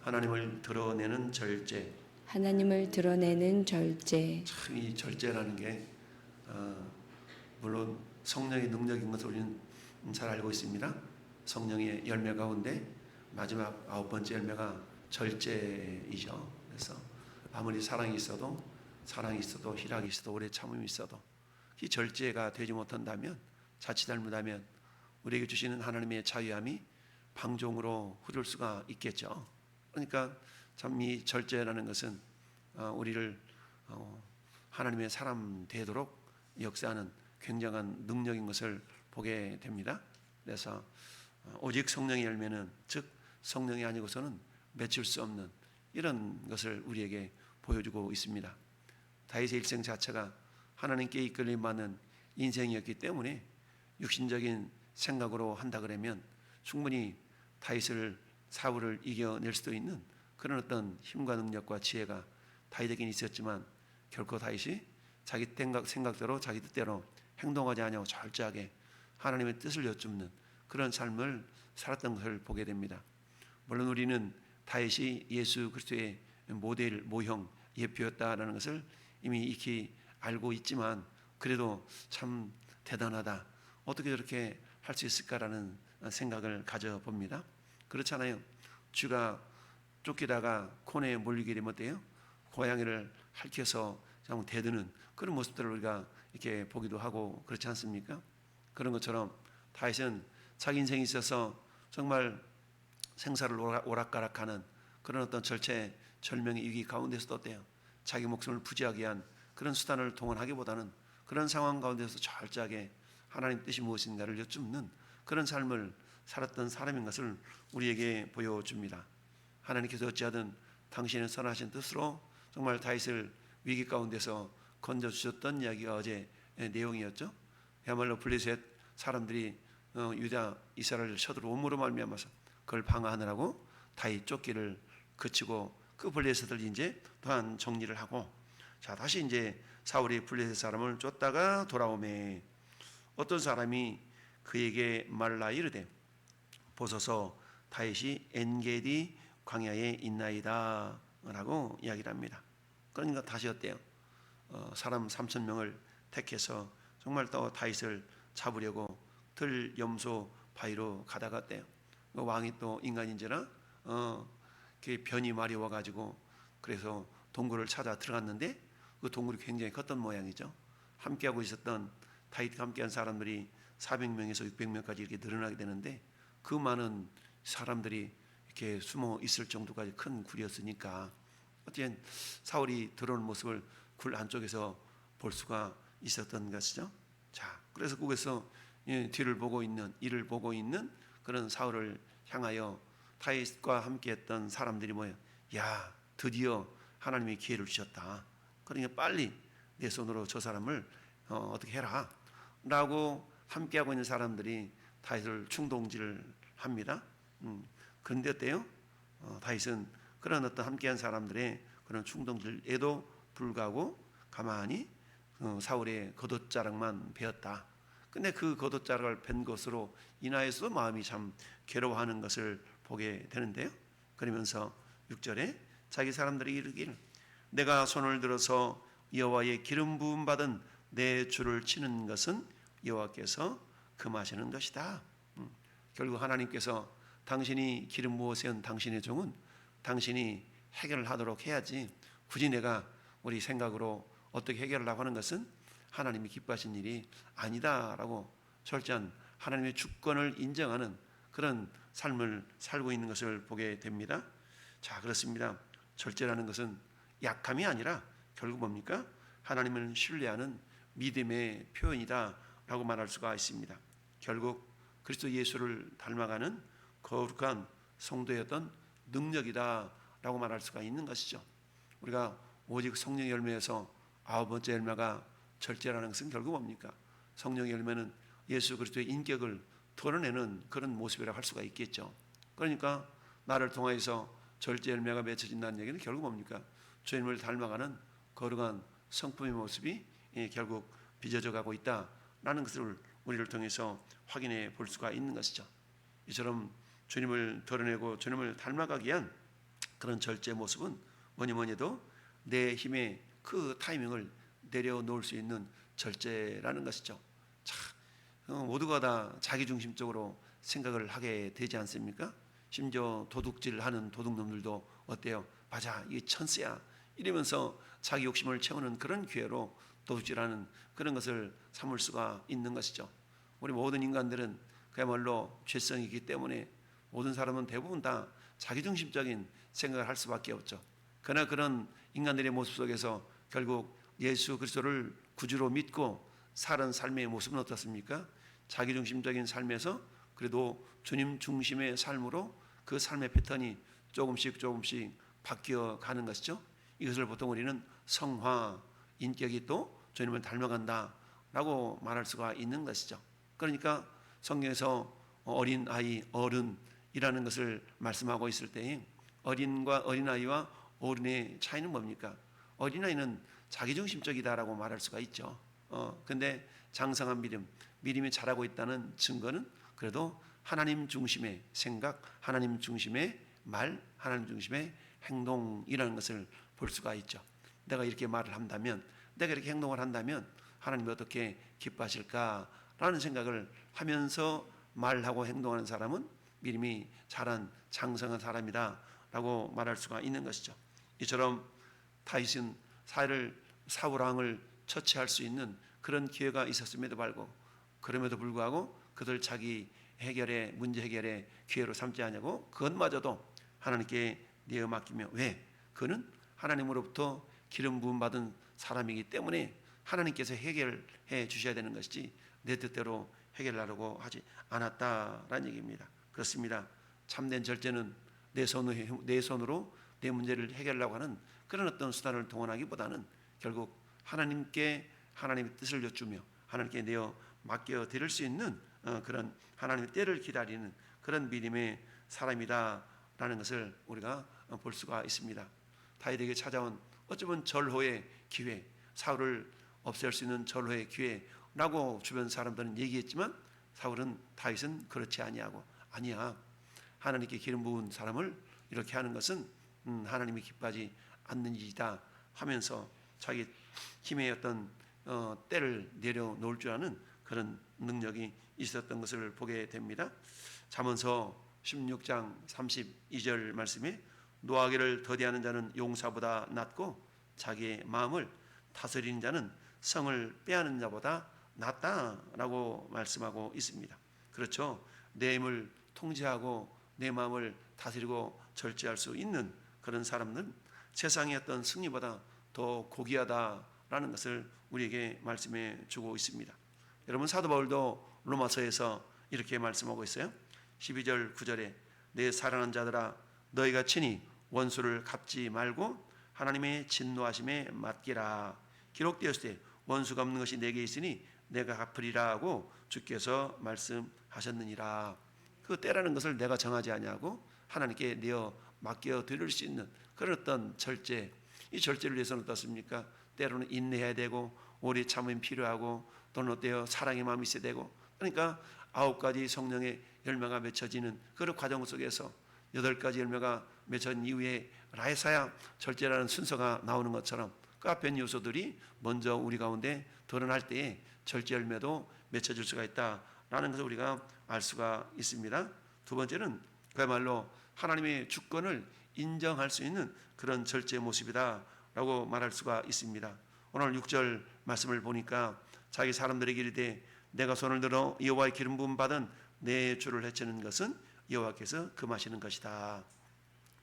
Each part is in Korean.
하나님을 드러내는 절제. 하나님을 드러내는 절제. 참 이 절제라는 게 물론 성령의 능력인 것을 우리는 잘 알고 있습니다. 성령의 열매 가운데 마지막 9번째 열매가 절제이죠. 그래서 아무리 사랑이 있어도 희락이 있어도 오래 참음이 있어도 이 절제가 되지 못한다면, 자칫 잘못하면 우리에게 주시는 하나님의 자유함이 방종으로 흐를 수가 있겠죠. 그러니까 참 이 절제라는 것은 우리를 하나님의 사람 되도록 역사하는 굉장한 능력인 것을 보게 됩니다. 그래서 오직 성령의 열매는, 즉 성령이 아니고서는 맺을 수 없는 이런 것을 우리에게 보여주고 있습니다. 다윗의 일생 자체가 하나님께 이끌림 받는 인생이었기 때문에 육신적인 생각으로 한다 그러면 충분히 다윗을, 사울을 이겨낼 수도 있는 그런 어떤 힘과 능력과 지혜가 다윗에게는 있었지만, 결코 다윗이 자기 생각대로 자기 뜻대로 행동하지 않냐고 절제하게 하나님의 뜻을 여쭙는 그런 삶을 살았던 것을 보게 됩니다. 물론 우리는 다윗이 예수 그리스도의 모델, 모형, 예표였다라는 것을 이미 익히 알고 있지만, 그래도 참 대단하다, 어떻게 저렇게 할 수 있을까라는 생각을 가져봅니다. 그렇잖아요. 쥐가 쫓기다가 코너에 몰리게 되면 어때요? 고양이를 핥혀서 대드는 그런 모습들을 우리가 이렇게 보기도 하고 그렇지 않습니까? 그런 것처럼 다윗은 자기 인생에 있어서 정말 생사를 오락가락하는 그런 어떤 절체절명의 위기 가운데서도 어때요? 자기 목숨을 부지하기 위한 그런 수단을 동원하기보다는 그런 상황 가운데서 절제하게 하나님 뜻이 무엇인가를 여쭙는 그런 삶을 살았던 사람인 것을 우리에게 보여줍니다. 하나님께서 어찌하든 당신의 선하신 뜻으로 정말 다윗을 위기 가운데서 건져주셨던 이야기가 어제 내용이었죠. 그야말로 블레셋 사람들이 유다 이스라엘을 쳐들어옴으로 말미암아서 그걸 방어하느라고 다윗 쫓기를 그치고, 그 블레셋을 이제 또한 정리를 하고, 자 다시 이제 사울이 블레셋 사람을 쫓다가 돌아오매 어떤 사람이 그에게 말라 이르되 보소서 다윗이 엔게디 광야에 있나이다 라고 이야기를 합니다. 그러니까 다시 어때요? 사람 3,000명을 택해서 정말 또 다윗을 잡으려고 들 염소 바위로 가다가 어때요? 왕이 또 인간인지라 변이 마려워가지고 그래서 동굴을 찾아 들어갔는데 그 동굴이 굉장히 컸던 모양이죠. 함께하고 있었던 다윗과 함께한 사람들이 400명에서 600명까지 이렇게 늘어나게 되는데, 그 많은 사람들이 이렇게 숨어 있을 정도까지 큰 굴이었으니까 어쨌든 사울이 들어오는 모습을 굴 안쪽에서 볼 수가 있었던 것이죠. 자, 그래서 거기서 뒤를 보고 있는, 이를 보고 있는 그런 사울을 향하여 다윗과 함께했던 사람들이 뭐예요? 야, 드디어 하나님이 기회를 주셨다. 그러니까 빨리 내 손으로 저 사람을 어떻게 해라 라고 함께하고 있는 사람들이 다윗을 충동질을 합니다. 그런데 어때요? 다윗은 그런 어떤 함께한 사람들의 그런 충동질에도 불구하고 가만히 사울의 겉옷자락만 베었다. 근데 그 겉옷자락을 벤 것으로 인하여서 마음이 참 괴로워하는 것을 보게 되는데요. 그러면서 6절에 자기 사람들이 이르기를 내가 손을 들어서 여호와의 기름 부음 받은 내 주를 치는 것은 여호와께서 금하시는 것이다. 결국 하나님께서 당신이 기름 부어 세운 당신의 종은 당신이 해결을 하도록 해야지, 굳이 내가 우리 생각으로 어떻게 해결하려고 하는 것은 하나님이 기뻐하신 일이 아니다라고 철저한 하나님의 주권을 인정하는 그런 삶을 살고 있는 것을 보게 됩니다. 자, 그렇습니다. 절제라는 것은 약함이 아니라 결국 뭡니까? 하나님을 신뢰하는 믿음의 표현이다 라고 말할 수가 있습니다. 결국 그리스도 예수를 닮아가는 거룩한 성도였던 능력이다 라고 말할 수가 있는 것이죠. 우리가 오직 성령의 열매에서 9번째 열매가 절제라는 것은 결국 뭡니까? 성령의 열매는 예수 그리스도의 인격을 드러내는 그런 모습이라고 할 수가 있겠죠. 그러니까 나를 통해서 절제 열매가 맺혀진다는 얘기는 결국 뭡니까? 주님을 닮아가는 거룩한 성품의 모습이 결국 빚어져 가고 있다라는 것을 우리를 통해서 확인해 볼 수가 있는 것이죠. 이처럼 주님을 드러내고 주님을 닮아가기 위한 그런 절제 모습은 뭐니 해도 내 힘의 그 타이밍을 내려놓을 수 있는 절제라는 것이죠. 모두가 다 자기중심적으로 생각을 하게 되지 않습니까? 심지어 도둑질하는 도둑놈들도 어때요? 맞아, 이게 천스야 이러면서 자기 욕심을 채우는 그런 기회로 도둑질하는 그런 것을 삼을 수가 있는 것이죠. 우리 모든 인간들은 그야말로 죄성이기 때문에 모든 사람은 대부분 다 자기중심적인 생각을 할 수밖에 없죠. 그러나 그런 인간들의 모습 속에서 결국 예수 그리스도를 구주로 믿고 사는 삶의 모습은 어떻습니까? 자기중심적인 삶에서 그래도 주님 중심의 삶으로 그 삶의 패턴이 조금씩 바뀌어 가는 것이죠. 이것을 보통 우리는 성화, 인격이 또 주님을 닮아간다 라고 말할 수가 있는 것이죠. 그러니까 성경에서 어린 아이, 어른이라는 것을 말씀하고 있을 때에 어린아이와 어른의 차이는 뭡니까? 어린아이는 자기중심적이다라고 말할 수가 있죠. 근데 장성한 믿음이 자라고 있다는 증거는 그래도 하나님 중심의 생각, 하나님 중심의 말, 하나님 중심의 행동이라는 것을 볼 수가 있죠. 내가 이렇게 말을 한다면, 내가 이렇게 행동을 한다면 하나님이 어떻게 기뻐하실까라는 생각을 하면서 말하고 행동하는 사람은 믿음이 자란 장성한 사람이다라고 말할 수가 있는 것이죠. 이처럼 다윗은 사울 왕을 처치할 수 있는 그런 기회가 있었음에도 불구하고 그들 자기 문제 해결의 기회로 삼지 않냐고 그것마저도 하나님께 내어 맡기며, 왜? 그는 하나님으로부터 기름 부음 받은 사람이기 때문에 하나님께서 해결해 주셔야 되는 것이지 내 뜻대로 해결하려고 하지 않았다라는 얘기입니다. 그렇습니다. 참된 절제는 내 손으로 내 문제를 해결하려고 하는 그런 어떤 수단을 동원하기보다는 결국 하나님께 하나님의 뜻을 여쭈며 하나님께 내어 맡겨 드릴 수 있는 그런 하나님의 때를 기다리는 그런 믿음의 사람이다라는 것을 우리가 볼 수가 있습니다. 다윗에게 찾아온 어쩌면 절호의 기회, 사울을 없앨 수 있는 절호의 기회라고 주변 사람들은 얘기했지만 다윗은 그렇지 아니하고, 아니야, 하나님께 기름 부은 사람을 이렇게 하는 것은 하나님이 기뻐하지 않는 일이다 하면서 자기 힘의 어떤 때를 내려놓을 줄 아는 그런 능력이 있었던 것을 보게 됩니다. 잠언서 16장 32절 말씀에 노하기를 더디하는 자는 용사보다 낫고 자기의 마음을 다스리는 자는 성을 빼앗는 자보다 낫다라고 말씀하고 있습니다. 그렇죠. 내 힘을 통제하고 내 마음을 다스리고 절제할 수 있는 그런 사람은 세상의 어떤 승리보다 더 고귀하다라는 것을 우리에게 말씀해 주고 있습니다. 여러분, 사도 바울도 로마서에서 이렇게 말씀하고 있어요. 12절 9절에 내 사랑하는 자들아 너희가 친히 원수를 갚지 말고 하나님의 진노하심에 맡기라. 기록되었을 때 원수가 없는 것이 내게 있으니 내가 갚으리라 하고 주께서 말씀하셨느니라. 그 때라는 것을 내가 정하지 아니하고 하나님께 내어 맡겨 드릴 수 있는 그런 어떤 절제, 이 절제를 위해서는 어떻습니까? 때로는 인내해야 되고 오래 참음이 필요하고 또는 어때요? 사랑의 마음이 있어야 되고, 그러니까 9가지 성령의 열매가 맺혀지는 그런 과정 속에서 8가지 열매가 맺혀진 이후에 라이사야 절제라는 순서가 나오는 것처럼 그 앞에 있는 요소들이 먼저 우리 가운데 드러날 때에 절제 열매도 맺혀질 수가 있다라는 것을 우리가 알 수가 있습니다. 두 번째는 그야말로 하나님의 주권을 인정할 수 있는 그런 절제 모습이다라고 말할 수가 있습니다. 오늘 6절 말씀을 보니까 자기 사람들에게 이르되 내가 손을 들어 여호와의 기름 부음 받은 내 주를 해치는 것은 여호와께서 금하시는 것이다.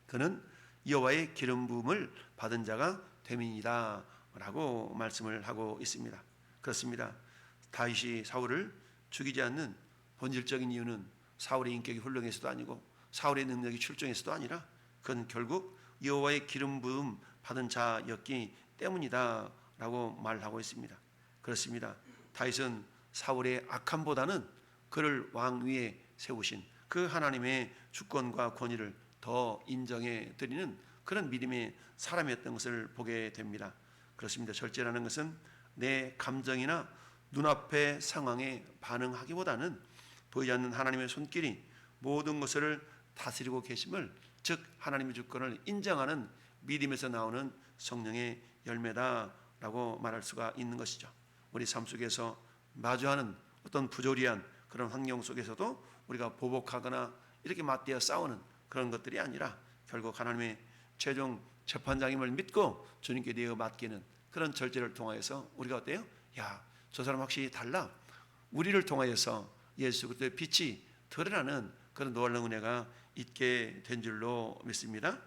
그는 여호와의 기름 부음을 받은 자가 됨이니라 라고 말씀을 하고 있습니다. 그렇습니다. 다윗이 사울을 죽이지 않는 본질적인 이유는 사울의 인격이 훌륭해서도 아니고 사울의 능력이 출중해서도 아니라 그건 결국 여호와의 기름 부음 받은 자였기 때문이다 라고 말하고 있습니다. 그렇습니다. 다윗은 사울의 악함보다는 그를 왕 위에 세우신 그 하나님의 주권과 권위를 더 인정해 드리는 그런 믿음의 사람이었던 것을 보게 됩니다. 그렇습니다. 절제라는 것은 내 감정이나 눈앞의 상황에 반응하기보다는 보이지 않는 하나님의 손길이 모든 것을 다스리고 계심을 즉 하나님의 주권을 인정하는 믿음에서 나오는 성령의 열매다라고 말할 수가 있는 것이죠. 우리 삶 속에서 마주하는 어떤 부조리한 그런 환경 속에서도 우리가 보복하거나 이렇게 맞대어 싸우는 그런 것들이 아니라 결국 하나님의 최종 재판장임을 믿고 주님께 내어 맡기는 그런 절제를 통하여서 우리가 어때요? 야, 저 사람 확실히 달라. 우리를 통하여서 예수 그리스도의 빛이 드러나는 그런 놀라운 은혜가 있게 된 줄로 믿습니다.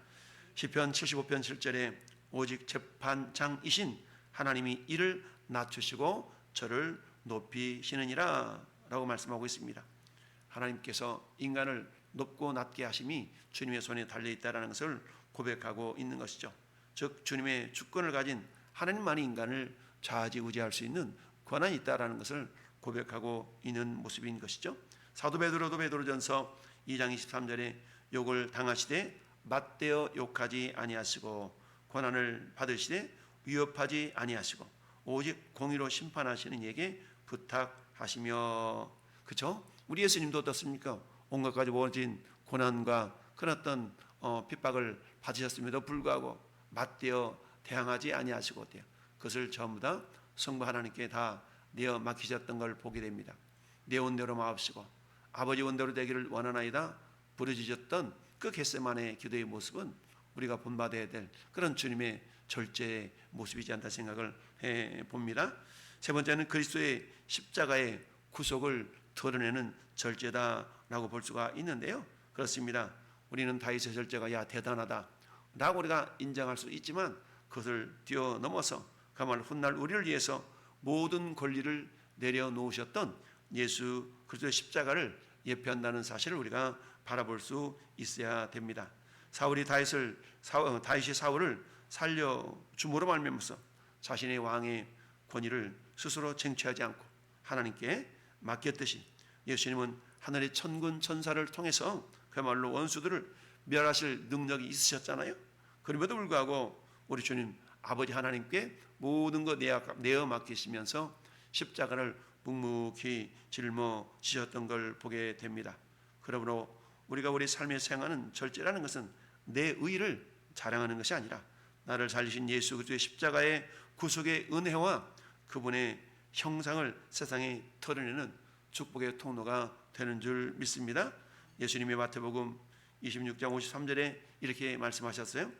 시편 75편 7절에 오직 재판장이신 하나님이 이를 낮추시고 저를 높이시느니라 라고 말씀하고 있습니다. 하나님께서 인간을 높고 낮게 하심이 주님의 손에 달려있다는 것을 고백하고 있는 것이죠. 즉 주님의 주권을 가진 하나님만이 인간을 좌지우지할 수 있는 권한이 있다는 것을 고백하고 있는 모습인 것이죠. 사도 베드로도 베드로전서 2장 23절에 욕을 당하시되 맞대어 욕하지 아니하시고 고난을 받으시되 위협하지 아니하시고 오직 공의로 심판하시는 이에게 부탁하시며, 그렇죠? 우리 예수님도 어떻습니까? 온갖 가지 모진 고난과 그런 어떤 핍박을 받으셨음에도 불구하고 맞대어 대항하지 아니하시고 어때요? 그것을 전부 다 성부 하나님께 다 내어 맡기셨던 걸 보게 됩니다. 내 원대로 마옵시고 아버지 원대로 되기를 원하나이다 부르짖었던 그 겟세마네 기도의 모습은 우리가 본받아야 될 그런 주님의 절제의 모습이지 않다 생각을 해봅니다. 세 번째는 그리스도의 십자가의 구속을 드러내는 절제다라고 볼 수가 있는데요. 그렇습니다. 우리는 다윗의 절제가 야 대단하다 라고 우리가 인정할 수 있지만 그것을 뛰어넘어서 그야말로 훗날 우리를 위해서 모든 권리를 내려놓으셨던 예수 그리스도의 십자가를 예표한다는 사실을 우리가 바라볼 수 있어야 됩니다. 다윗이 사울을 살려줌으로 말미암아서 자신의 왕의 권위를 스스로 쟁취하지 않고 하나님께 맡겼듯이 예수님은 하늘의 천군 천사를 통해서 그야말로 원수들을 멸하실 능력이 있으셨잖아요. 그럼에도 불구하고 우리 주님 아버지 하나님께 모든 것 내어 맡기시면서 십자가를 묵묵히 짊어지셨던 걸 보게 됩니다. 그러므로 우리가 우리 삶에서 행하는 절제라는 것은 내 의를 자랑하는 것이 아니라 나를 살리신 예수 그리스도의 십자가의 구속의 은혜와 그분의 형상을 세상에 드러내는 축복의 통로가 되는 줄 믿습니다. 예수님의 마태복음 26장 53절에 이렇게 말씀하셨어요.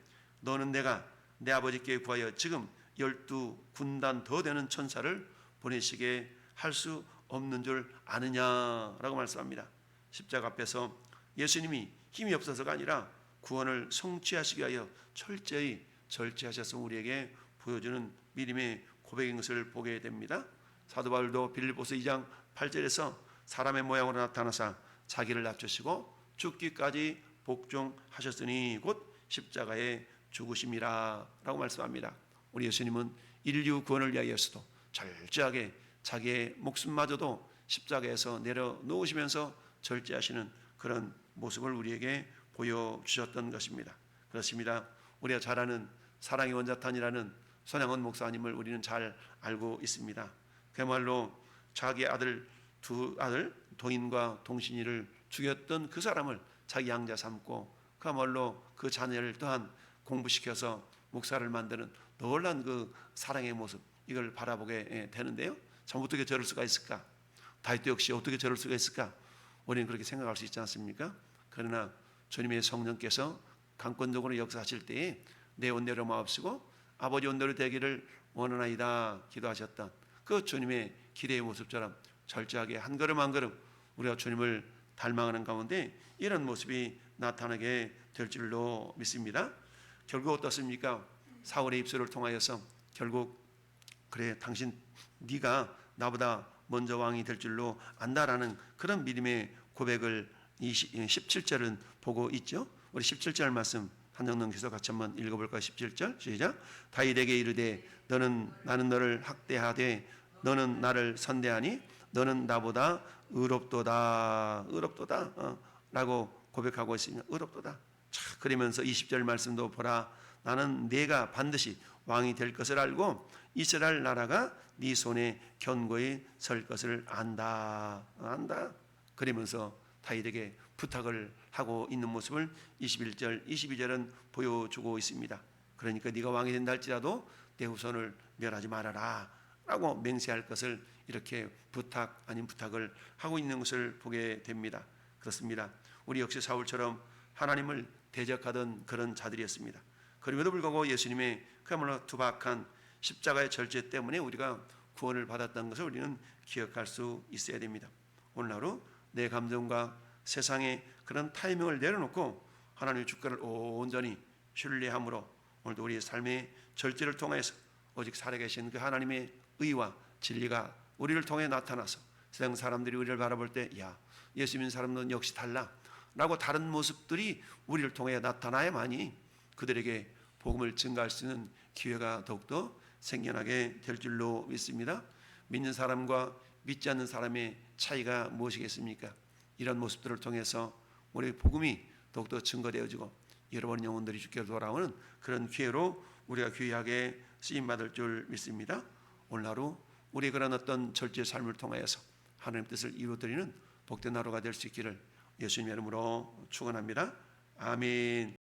너는 내가 내 아버지께 구하여 지금 12군단 더 되는 천사를 보내시게 할 수 없는 줄 아느냐라고 말씀합니다. 십자가 앞에서 예수님이 힘이 없어서가 아니라 구원을 성취하시기 위하여 철저히 절제하셔서 우리에게 보여주는 믿음의 고백인 것을 보게 됩니다. 사도 바울도 빌립보서 2장 8절에서 사람의 모양으로 나타나사 자기를 낮추시고 죽기까지 복종하셨으니 곧 십자가에 죽으심이라 라고 말씀합니다. 우리 예수님은 인류 구원을 위하여서도 철저하게 자기의 목숨마저도 십자가에서 내려놓으시면서 절제하시는 그런 모습을 우리에게 보여주셨던 것입니다. 그렇습니다. 우리가 잘 아는 사랑의 원자탄이라는 손양원 목사님을 우리는 잘 알고 있습니다. 그야말로 자기 두 아들 동인과 동신이를 죽였던 그 사람을 자기 양자 삼고 그야말로 그 자녀를 또한 공부시켜서 목사를 만드는 놀란 그 사랑의 모습, 이걸 바라보게 되는데요. 참 어떻게 저럴 수가 있을까? 다윗도 역시 어떻게 저럴 수가 있을까? 우리는 그렇게 생각할 수 있지 않습니까? 그러나 주님의 성령께서 강권적으로 역사하실 때에 내 온대로 마옵시고 아버지 온대로 되기를 원하나이다 기도하셨던 그 주님의 기대의 모습처럼 절제하게 한 걸음 한 걸음 우리가 주님을 닮아가는 가운데 이런 모습이 나타나게 될 줄로 믿습니다. 결국 어떻습니까? 사울의 입술을 통하여서 결국 그래 당신 네가 나보다 먼저 왕이 될 줄로 안다라는 그런 믿음의 고백을 17절은 보고 있죠. 우리 17절 말씀 한정넘겨서 같이 한번 읽어볼까요? 17절 시작. 다윗에게 이르되 나는 너를 학대하되 너는 나를 선대하니 너는 나보다 의롭도다 라고 고백하고 있습니다. 의롭도다. 그러면서 20절 말씀도 보라 나는 네가 반드시 왕이 될 것을 알고 이스라엘 나라가 네 손에 견고히 설 것을 안다. 그러면서 다윗에게 부탁을 하고 있는 모습을 21절, 22절은 보여주고 있습니다. 그러니까 네가 왕이 된다 할지라도 내 후손을 멸하지 말아라 라고 맹세할 것을 이렇게 부탁 아닌 부탁을 하고 있는 것을 보게 됩니다. 그렇습니다. 우리 역시 사울처럼 하나님을 대적하던 그런 자들이었습니다. 그럼에도 불구하고 예수님의 그야말로 투박한 십자가의 절제 때문에 우리가 구원을 받았다는 것을 우리는 기억할 수 있어야 됩니다. 오늘 하루 내 감정과 세상의 그런 타이밍을 내려놓고 하나님의 주권을 온전히 신뢰함으로 오늘도 우리의 삶의 절제를 통해서 오직 살아계신 그 하나님의 의와 진리가 우리를 통해 나타나서 세상 사람들이 우리를 바라볼 때 야, 예수 믿는 사람은 역시 달라 라고 다른 모습들이 우리를 통해 나타나야만이 그들에게 복음을 증가할 수 있는 기회가 더욱더 생겨나게 될 줄로 믿습니다. 믿는 사람과 믿지 않는 사람의 차이가 무엇이겠습니까? 이런 모습들을 통해서 우리 복음이 더욱더 증거되어지고 여러분 영혼들이 주께로 돌아오는 그런 기회로 우리가 귀하게 쓰임받을 줄 믿습니다. 오늘 하루 우리의 그런 어떤 절제의 삶을 통하여서 하나님 뜻을 이루어드리는 복된 하루가 될 수 있기를 예수님의 이름으로 축원합니다. 아멘.